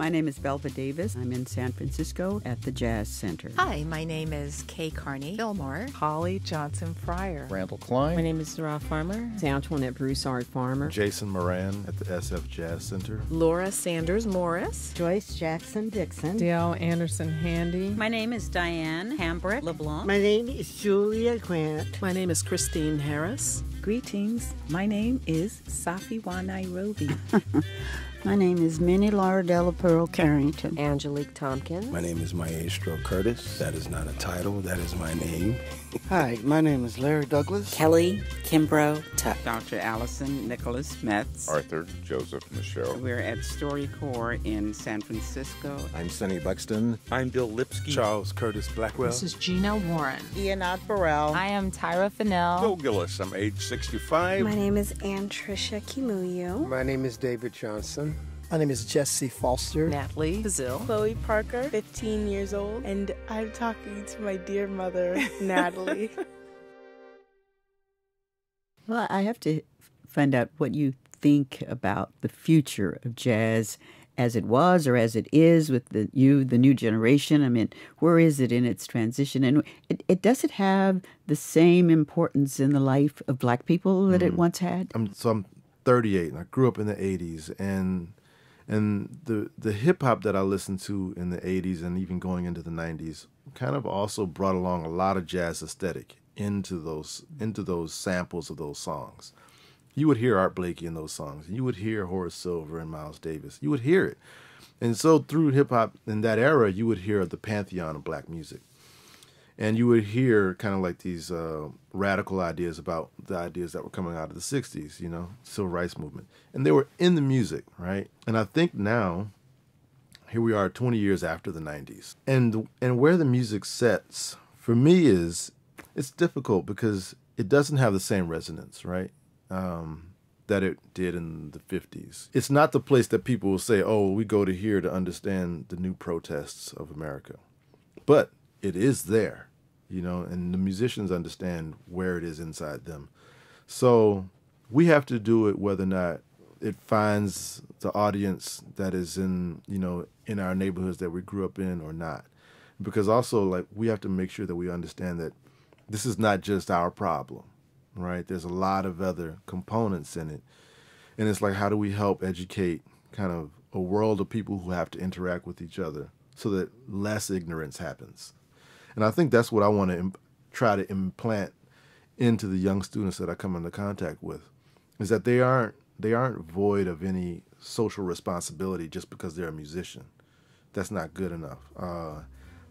My name is Belva Davis. I'm in San Francisco at the Jazz Center. Hi, my name is Kay Carney Fillmore. Holly Johnson Fryer. Randall Klein. My name is Sarah Farmer. Antoinette Broussard Farmer. Jason Moran at the SFJazz Center. Laura Sanders Morris. Joyce Jackson Dixon. Dale Anderson Handy. My name is Diane Hambrecht LeBlanc. My name is Julia Grant. My name is Christine Harris. Greetings. My name is Safi Wanairobi. My name is Minnie Laura Della Pearl Carrington. Angelique Tompkins. My name is Maestro Curtis. That is not a title, that is my name. Hi, my name is Larry Douglas. Kelly Kimbrough Tuck. Dr. Allison Nicholas Metz. Arthur Joseph Michelle. We're at StoryCorps in San Francisco. I'm Sonny Buxton. I'm Bill Lipsky. Charles Curtis Blackwell. This is Gina Warren. Ianat Burrell. I am Tyra Fennell. Bill Gillis. I'm age 65. My name is Ann Tricia Kimuyu. My name is David Johnson. My name is Jesse Foster. Natalie Bazil. Chloe Parker, 15 years old, and I'm talking to my dear mother, Natalie. Well, I have to find out what you think about the future of jazz as it was or as it is with the new generation. I mean, where is it in its transition? And does it have the same importance in the life of Black people that it once had? I'm 38, and I grew up in the 80s, and the hip-hop that I listened to in the 80s and even going into the 90s kind of also brought along a lot of jazz aesthetic into those samples of those songs. You would hear Art Blakey in those songs. You would hear Horace Silver and Miles Davis. You would hear it. And so through hip-hop in that era, you would hear the pantheon of Black music. And you would hear kind of like these radical ideas about the ideas that were coming out of the 60s, you know, civil rights movement. And they were in the music, right? And I think now, here we are 20 years after the 90s. And where the music sets, for me, it's difficult because it doesn't have the same resonance, right, that it did in the 50s. It's not the place that people will say, oh, we go to here to understand the new protests of America. But it is there, you know, and the musicians understand where it is inside them. So we have to do it whether or not it finds the audience that is in our neighborhoods that we grew up in or not. Because also, like, we have to make sure that we understand that this is not just our problem, right? There's a lot of other components in it. And it's like, how do we help educate kind of a world of people who have to interact with each other so that less ignorance happens? And I think that's what I want to try to implant into the young students that I come into contact with, is that they aren't void of any social responsibility just because they're a musician. That's not good enough.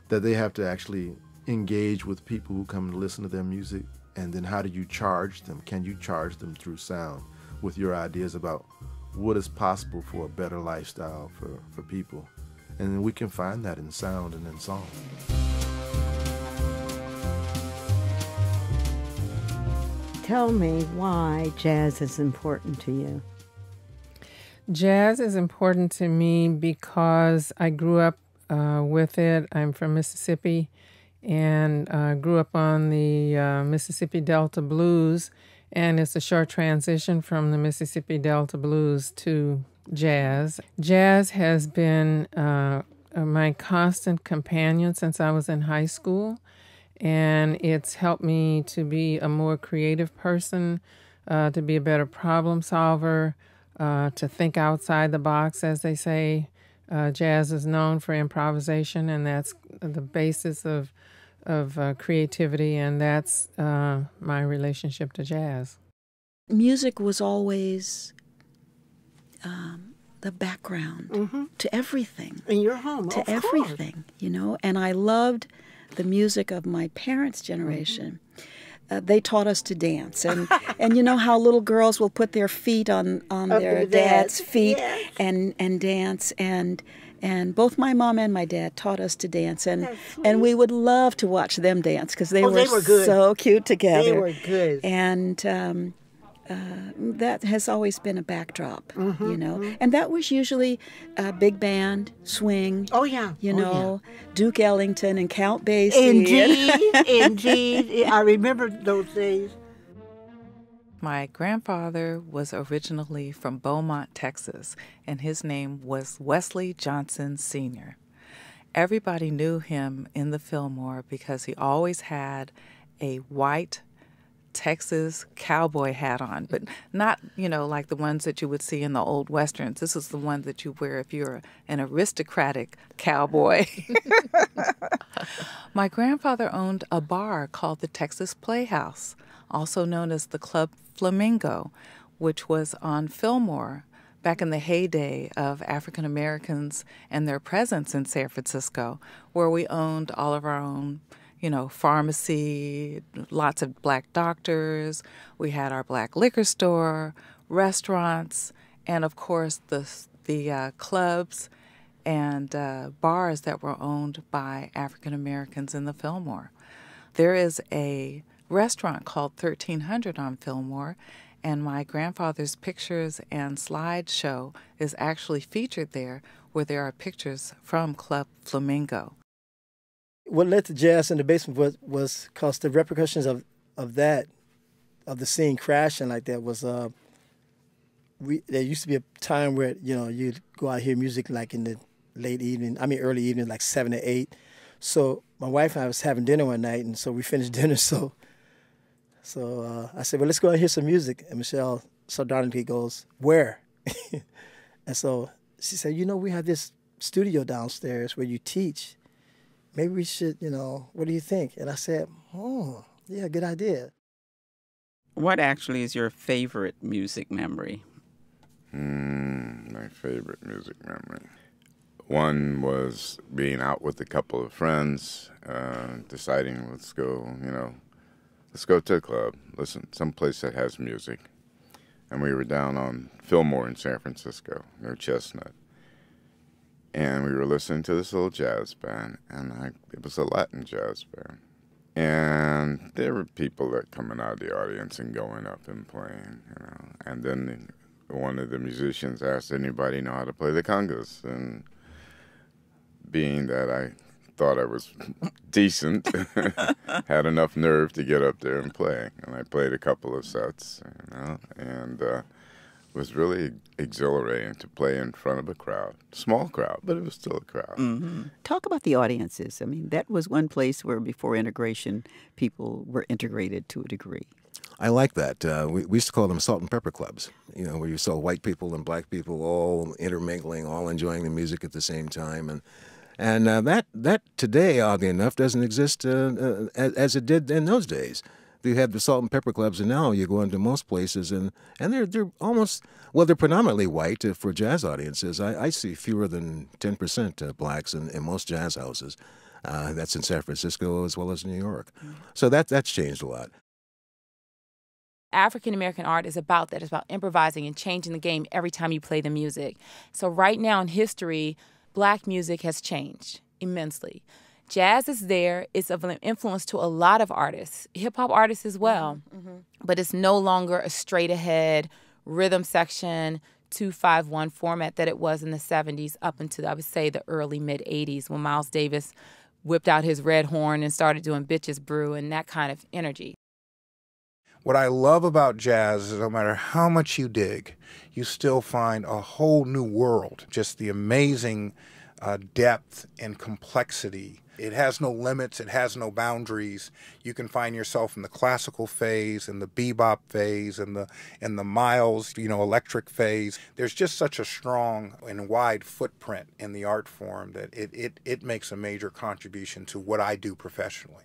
That they have to actually engage with people who come to listen to their music, and then how do you charge them? Can you charge them through sound with your ideas about what is possible for a better lifestyle for people? And then we can find that in sound and in song. Tell me why jazz is important to you. Jazz is important to me because I grew up with it. I'm from Mississippi and grew up on the Mississippi Delta Blues, and it's a short transition from the Mississippi Delta Blues to jazz. Jazz has been my constant companion since I was in high school. And it's helped me to be a more creative person, to be a better problem solver, to think outside the box, as they say. Jazz is known for improvisation, and that's the basis of creativity, and that's my relationship to jazz. Music was always the background to everything. In your home, to everything, you know. And I loved the music of my parents' generation. They taught us to dance, and you know how little girls will put their feet on their dad's feet and dance, and both my mom and my dad taught us to dance, and we would love to watch them dance because they were good. So cute together. They were good, and that has always been a backdrop, you know. And that was usually big band, swing. Oh, yeah. You know, Duke Ellington and Count Basie. Indeed. I remember those days. My grandfather was originally from Beaumont, Texas, and his name was Wesley Johnson Sr. Everybody knew him in the Fillmore because he always had a white Texas cowboy hat on, but not, like the ones that you would see in the old Westerns. This is the one that you wear if you're an aristocratic cowboy. My grandfather owned a bar called the Texas Playhouse, also known as the Club Flamingo, which was on Fillmore back in the heyday of African Americans and their presence in San Francisco, where we owned all of our own pharmacy, lots of black doctors. We had our black liquor store, restaurants, and of course the clubs and bars that were owned by African Americans in the Fillmore. There is a restaurant called 1300 on Fillmore, and my grandfather's pictures and slideshow is actually featured there, where there are pictures from Club Flamingo. What led to jazz in the basement was because the repercussions of the scene crashing like that was there used to be a time where you'd go out and hear music like in the early evening, like 7 to 8. So my wife and I was having dinner one night, and so we finished dinner. So I said, well, let's go out and hear some music. And Michelle sardonically goes, where? And so she said, we have this studio downstairs where you teach. Maybe we should, what do you think? And I said, yeah, good idea. What actually is your favorite music memory? My favorite music memory. One was being out with a couple of friends, deciding let's go to the club, listen, someplace that has music. And we were down on Fillmore in San Francisco, near Chestnut. And we were listening to this little jazz band, and it was a Latin jazz band. And there were people that coming out of the audience and going up and playing, And then one of the musicians asked, anybody know how to play the congas? And being that I thought I was decent, had enough nerve to get up there and play. And I played a couple of sets, and was really exhilarating to play in front of a crowd. Small crowd, but it was still a crowd. Mm-hmm. Talk about the audiences. I mean, that was one place where before integration, people were integrated to a degree. I like that. We used to call them salt and pepper clubs, where you saw white people and black people all intermingling, all enjoying the music at the same time. And that today, oddly enough, doesn't exist as it did in those days. You had the salt and pepper clubs, and now you go into most places, and they're almost, they're predominantly white for jazz audiences. I see fewer than 10% blacks in most jazz houses. That's in San Francisco as well as New York. Mm-hmm. So that's changed a lot. African-American art is about that. It's about improvising and changing the game every time you play the music. So right now in history, black music has changed immensely. Jazz is there. It's of an influence to a lot of artists, hip-hop artists as well. Mm-hmm. But it's no longer a straight-ahead rhythm section 2-5-1 format that it was in the 70s up until, I would say, the early mid-80s when Miles Davis whipped out his red horn and started doing Bitches Brew and that kind of energy. What I love about jazz is no matter how much you dig, you still find a whole new world, just the amazing depth and complexity. It has no limits. It has no boundaries. You can find yourself in the classical phase, in the bebop phase, in the Miles, electric phase. There's just such a strong and wide footprint in the art form that it makes a major contribution to what I do professionally.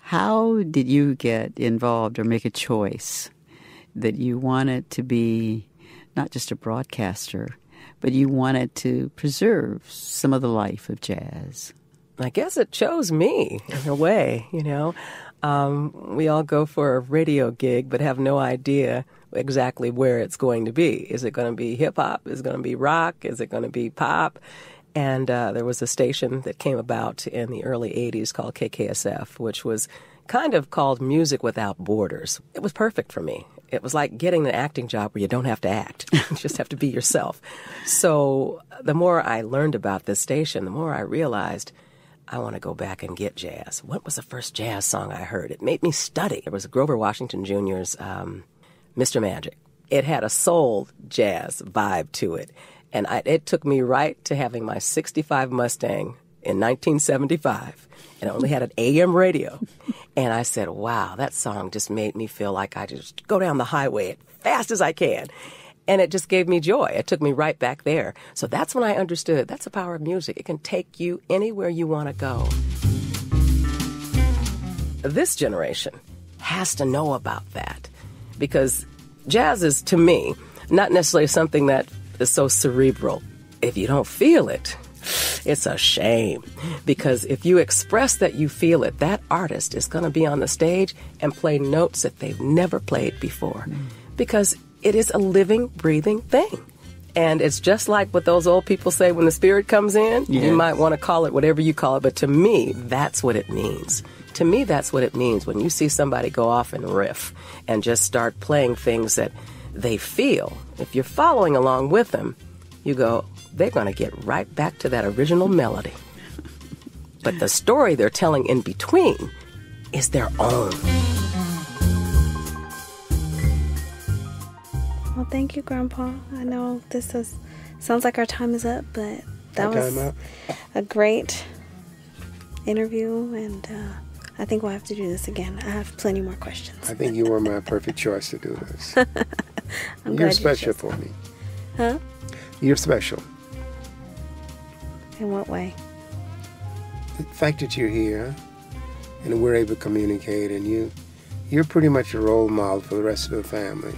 How did you get involved or make a choice that you wanted to be not just a broadcaster, but you wanted to preserve some of the life of jazz? I guess it chose me in a way, We all go for a radio gig but have no idea exactly where it's going to be. Is it going to be hip-hop? Is it going to be rock? Is it going to be pop? And there was a station that came about in the early 80s called KKSF, which was kind of called Music Without Borders. It was perfect for me. It was like getting an acting job where you don't have to act. You just have to be yourself. So the more I learned about this station, the more I realized I want to go back and get jazz. What was the first jazz song I heard? It made me study. It was Grover Washington Jr.'s Mr. Magic. It had a soul jazz vibe to it. And it took me right to having my 65 Mustang in 1975. And it only had an AM radio. And I said, wow, that song just made me feel like I just go down the highway as fast as I can. And it just gave me joy. It took me right back there. So that's when I understood that's the power of music. It can take you anywhere you want to go. This generation has to know about that because jazz is, to me, not necessarily something that is so cerebral. If you don't feel it, it's a shame. Because if you express that you feel it, that artist is going to be on the stage and play notes that they've never played before. Because it is a living, breathing thing. And it's just like what those old people say when the spirit comes in. Yes. You might want to call it whatever you call it, but to me, that's what it means. To me, that's what it means when you see somebody go off and riff and just start playing things that they feel. If you're following along with them, you go, they're going to get right back to that original melody. But the story they're telling in between is their own. Well, thank you, Grandpa. I know sounds like our time is up, but that was a great interview, and I think we'll have to do this again. I have plenty more questions. I think you were my perfect choice to do this. You're special for me. Huh? You're special. In what way? The fact that you're here and we're able to communicate, and you're pretty much a role model for the rest of the family.